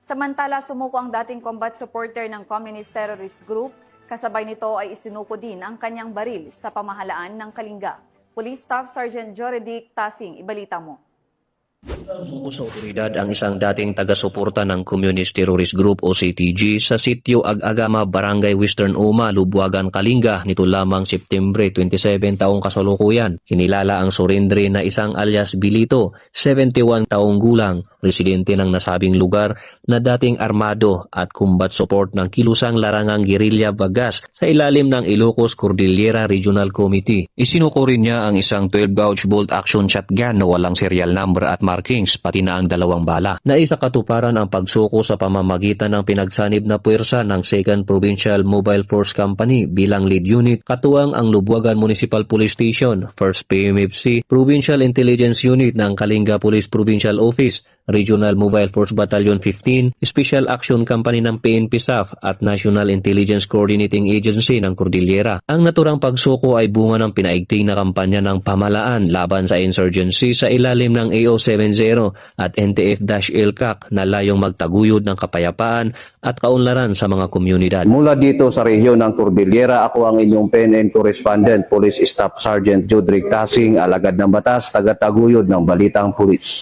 Samantala, sumuko ang dating combat supporter ng Communist Terrorist Group. Kasabay nito ay isinuko din ang kanyang baril sa pamahalaan ng Kalinga. Police Staff Sergeant Joredic Tasing, ibalita mo. Sumuko sa otoridad ang isang dating taga-suporta ng Communist Terrorist Group o CTG sa sitio Ag-Agama, Barangay Western Uma, Lubuagan, Kalinga nito lamang Septembre 27 taong kasalukuyan. Kinilala ang surrendre na isang alias Bilito, 71 taong gulang, residente ng nasabing lugar na dating armado at combat support ng kilusang larangang gerilya Bagas sa ilalim ng Ilocos Cordillera Regional Committee. Isinuko rin niya ang isang 12-gauge bolt action shotgun na walang serial number at markings, pati na ang 2 bala. Naisa katuparan ang pagsuko sa pamamagitan ng pinagsanib na puwersa ng 2nd Provincial Mobile Force Company bilang lead unit, katuwang ang Lubuagan Municipal Police Station, 1st PMFC, Provincial Intelligence Unit ng Kalinga Police Provincial Office, Regional Mobile Force Battalion 15, Special Action Company ng PNP SAF at National Intelligence Coordinating Agency ng Cordillera. Ang naturang pagsuko ay bunga ng pinaigting na kampanya ng pamahalaan laban sa insurgency sa ilalim ng AO70 at NTF-LCAC na layong magtaguyod ng kapayapaan at kaunlaran sa mga komunidad. Mula dito sa rehiyon ng Cordillera, ako ang inyong PNN correspondent, Police Staff Sergeant Joredic Tasing, alagad ng batas, taga-taguyod ng Balitang Pulis.